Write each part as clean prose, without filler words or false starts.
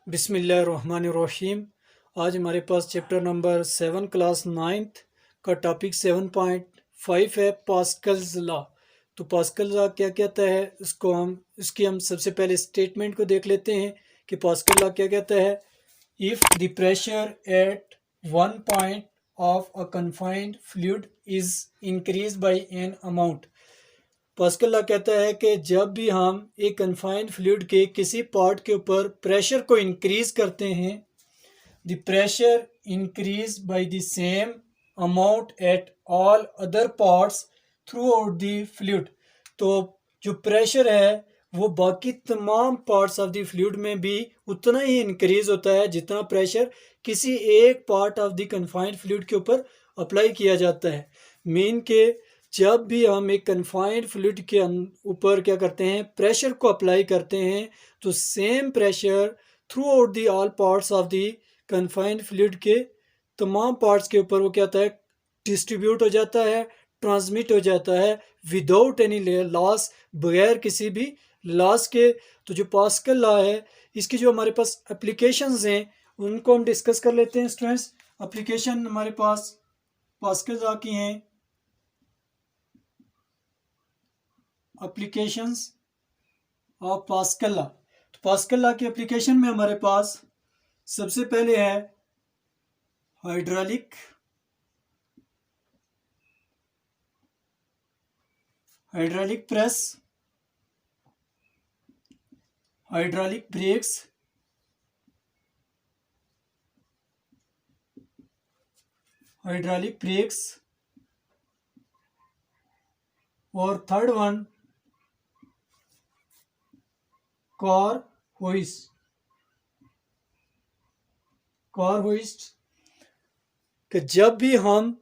बिस्मिल्लाहिर्रहमानिर्रहीम। आज हमारे पास चैप्टर नंबर 7 क्लास 9th का टॉपिक 7.5 है पास्कल्स लॉ। तो पास्कल लॉ क्या कहता है इसकी हम सबसे पहले स्टेटमेंट को देख लेते हैं कि पास्कल लॉ क्या कहता है। If the pressure at one point of a confined fluid is increase by an amount. Pascal law कहता है कि जब भी हम एक कन्फाइंड फ्लूइड के किसी पार्ट के ऊपर प्रेशर को इंक्रीज करते हैं, the pressure increase by the same amount at all other parts through out the fluid. तो जो प्रेशर है वो बाकी तमाम पार्ट्स ऑफ द फ्लूइड में भी उतना ही इंक्रीज होता है जितना प्रेशर किसी एक part of the confined fluid के ऊपर अप्लाई किया जाता है। मीन के जब भी हम एक कन्फाइंड फ्लूइड के ऊपर क्या करते हैं, प्रेशर को अप्लाई करते हैं, तो same pressure through out the all parts of the confined fluid के तमाम पार्ट्स के ऊपर वो क्या होता है, डिस्ट्रीब्यूट हो जाता है, ट्रांसमिट हो जाता है विदाउट एनी लॉस, बगैर किसी भी लॉस के। तो जो पास्कल लॉ है इसकी जो हमारे पास एप्लीकेशंस हैं उनको हम डिस्कस कर लेते हैं स्टूडेंट्स। एप्लीकेशन हमारे पास पास्कल लॉ की हैं। Applications of pascal law. तो पास्कल लॉ की एप्लीकेशन में हमारे पास सबसे पहले है हाइड्रोलिक प्रेस, हाइड्रोलिक ब्रेक्स, और थर्ड वन कार होइस्ट। कि जब भी हम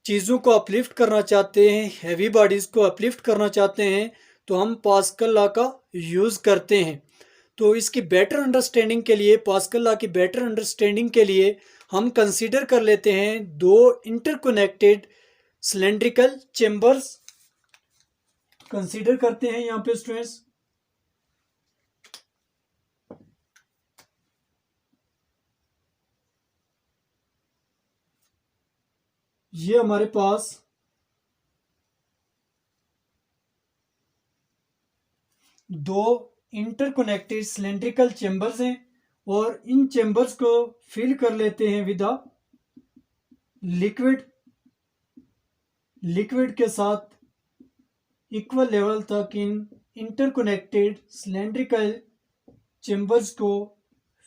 चीज़ों को अपलिफ्ट करना चाहते हैं, हैवी बॉडीज़ को अपलिफ्ट करना चाहते हैं, तो हम पास्कल लॉ का यूज़ करते हैं। तो इसकी बेटर अंडरस्टैंडिंग के लिए, पास्कल लॉ की बेटर अंडरस्टैंडिंग के लिए हम कंसीडर कर लेते हैं दो इंटरकनेक्टेड सिलेंड्रिकल चेम्बर्स कंसीडर करते हैं यहाँ पे स्टूडेंट्स। ये हमारे पास दो इंटरकनेक्टेड सिलेंड्रिकल चेम्बर्स हैं और इन चेम्बर्स को फिल कर लेते हैं विद लिक्विड के साथ इक्वल लेवल तक इन इंटरकनेक्टेड सिलेंड्रिकल चेम्बर्स को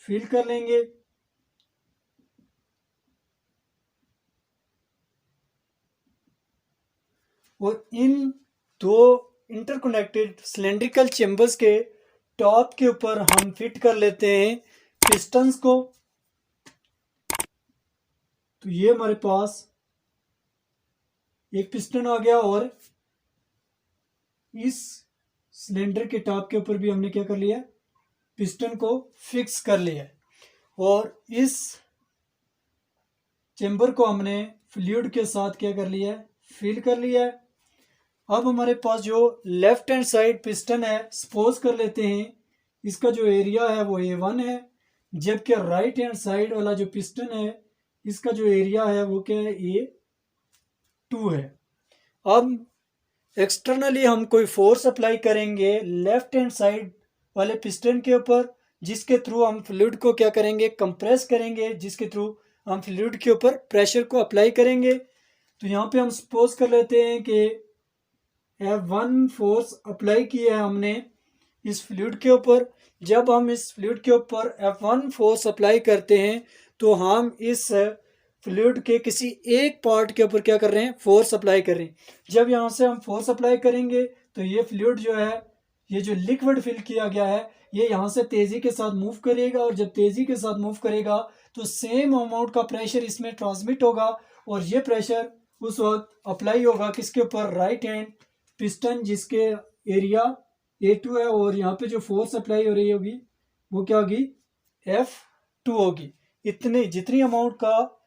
फिल कर लेंगे। और इन दो इंटरकनेक्टेड सिलेंड्रिकल चेम्बर्स के टॉप के ऊपर हम फिट कर लेते हैं पिस्टन्स को। तो ये हमारे पास एक पिस्टन आ गया और इस सिलेंडर के टॉप के ऊपर भी हमने क्या कर लिया, पिस्टन को फिक्स कर लिया और इस चेम्बर को हमने फ्लूइड के साथ क्या कर लिया है, फिल कर लिया है। अब हमारे पास जो लेफ्ट हैंड साइड पिस्टन है, सपोज कर लेते हैं इसका जो एरिया है वो A1 है, जबकि राइट हैंड साइड वाला जो पिस्टन है इसका जो एरिया है वो क्या है, A2 है। अब एक्सटर्नली हम कोई फोर्स अप्लाई करेंगे लेफ्ट हैंड साइड वाले पिस्टन के ऊपर, जिसके थ्रू हम फ्लूइड को क्या करेंगे, कंप्रेस करेंगे, जिसके थ्रू हम फ्लूइड के ऊपर प्रेशर को अप्लाई करेंगे। तो यहाँ पे हम सपोज कर लेते हैं कि F1 फोर्स अप्लाई किया है हमने इस फ्लूइड के ऊपर। जब हम इस फ्लूइड के ऊपर F1 फोर्स अप्लाई करते हैं तो हम इस फ्लूइड के किसी एक पार्ट के ऊपर क्या कर रहे हैं, फोर्स अप्लाई कर रहे हैं। जब यहाँ से हम फोर्स अप्लाई करेंगे तो ये फ्लूइड जो है, ये जो लिक्विड फिल किया गया है, ये यहाँ से तेज़ी के साथ मूव करेगा और जब तेज़ी के साथ मूव करेगा तो सेम अमाउंट का प्रेशर इसमें ट्रांसमिट होगा और ये प्रेशर उस वक्त अप्लाई होगा किसके ऊपर, राइट हैंड पिस्टन जिसके एरिया A2 है और यहाँ पे जो फोर्स अप्लाई हो रही होगी वो क्या होगी, F2 होगी। इतनी जितनी अमाउंट का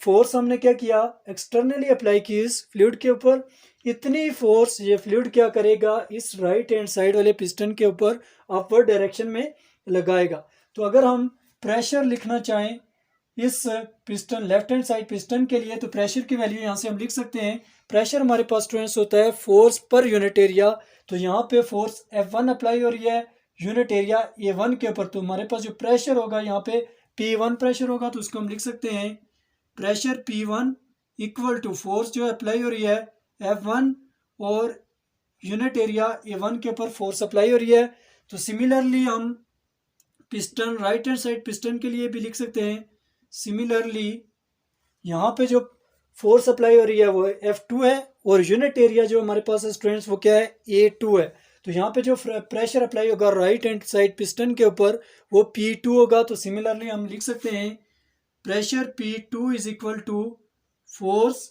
फोर्स हमने क्या किया, एक्सटर्नली अप्लाई की इस फ्लूइड के ऊपर, इतनी फोर्स ये फ्लूइड क्या करेगा, इस राइट हैंड साइड वाले पिस्टन के ऊपर अपवर्ड डायरेक्शन में लगाएगा। तो अगर हम प्रेशर लिखना चाहें इस piston left hand side piston के लिए, तो प्रेशर की वैल्यू यहाँ से हम लिख सकते हैं। प्रेशर हमारे पास स्टूडेंट्स होता है फोर्स पर यूनिट एरिया। तो यहाँ पे फोर्स F1 अप्लाई हो रही है यूनिट एरिया A1 के ऊपर। तो हमारे पास जो प्रेशर होगा यहाँ पे P1 प्रेशर होगा, तो उसको हम लिख सकते हैं pressure P1 equal to force जो अप्लाई हो रही है F1 और यूनिट एरिया A1 के ऊपर फोर्स अप्लाई हो रही है। तो सिमिलरली हम piston right hand side piston के लिए भी लिख सकते हैं। सिमिलरली यहाँ पे जो फोर्स अप्लाई हो रही है वो F2 है और यूनिट एरिया जो हमारे पास है स्टूडेंट्स वो क्या है A2 है। तो यहाँ पे जो प्रेशर अप्लाई होगा राइट हैंड साइड पिस्टन के ऊपर वो P2 होगा। तो सिमिलरली हम लिख सकते हैं pressure P2 is equal to force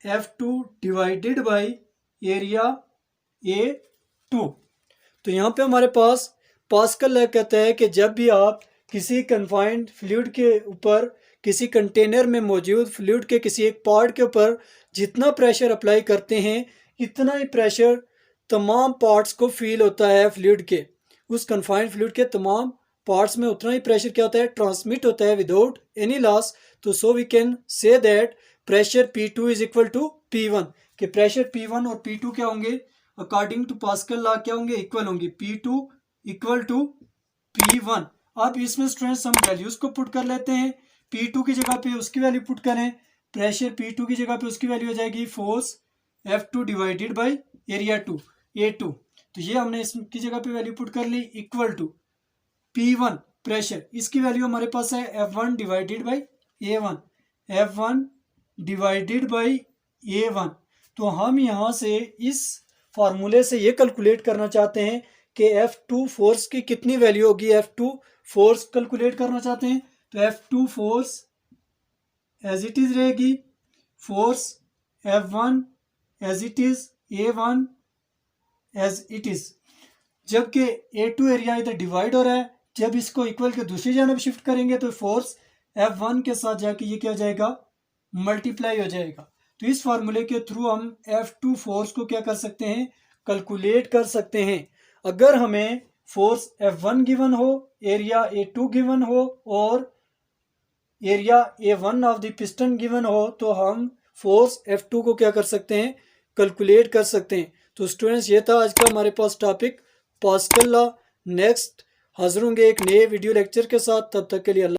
F2 divided by area A2। तो यहाँ पे हमारे पास पास्कल लॉ कहता है कि जब भी आप किसी कन्फाइंड फ्लूइड के ऊपर किसी कंटेनर में मौजूद फ्लूइड के किसी एक पार्ट के ऊपर जितना प्रेशर अप्लाई करते हैं इतना ही प्रेशर तमाम पार्ट्स को फील होता है फ्लूइड के, उस कन्फाइंड फ्लूइड के तमाम पार्ट्स में उतना ही प्रेशर क्या होता है ट्रांसमिट होता है विदाउट एनी लॉस। तो so we can say that pressure P2 is equal to P1 कि प्रेशर P1 और P2 क्या होंगे अकॉर्डिंग टू पास्कल लॉ क्या होंगे इक्वल होंगे P2 इक्वल टू P1। अब इसमें स्टूडेंट्स हम वैल्यूज को पुट कर लेते हैं। P2 की जगह पे उसकी वैल्यू पुट करें, प्रेशर P2 की जगह पे उसकी वैल्यू हो जाएगी force F2 divided by area A2। तो ये हमने इसकी जगह पे वैल्यू पुट कर ली इक्वल टू P1 प्रेशर, इसकी वैल्यू हमारे पास है F1 divided by A1, F1 divided by A1। तो हम यहाँ से इस फार्मूले से ये कैलकुलेट करना चाहते हैं कि F2 फोर्स की कितनी वैल्यू होगी। F2 फोर्स कैलकुलेट करना चाहते हैं तो F2 force as it is रहेगी force F1 as it is A1 as it is. जबकि A2 एरिया इधर डिवाइड हो रहा है, जब इसको इक्वल के दूसरी जानब शिफ्ट करेंगे तो फोर्स F1 के साथ जाके ये क्या हो जाएगा मल्टीप्लाई हो जाएगा। तो इस फार्मूले के थ्रू हम F2 फोर्स को क्या कर सकते हैं कैलकुलेट कर सकते हैं। अगर हमें फोर्स F1 गिवन हो, एरिया A2 गिवन हो और area A1 of the piston given हो तो हम फोर्स F2 को क्या कर सकते हैं कैलकुलेट कर सकते हैं। तो स्टूडेंट्स ये था आज का हमारे पास टॉपिक पास्कल लॉ। नेक्स्ट हाजिर होंगे एक नए वीडियो लेक्चर के साथ, तब तक के लिए अल्लाह।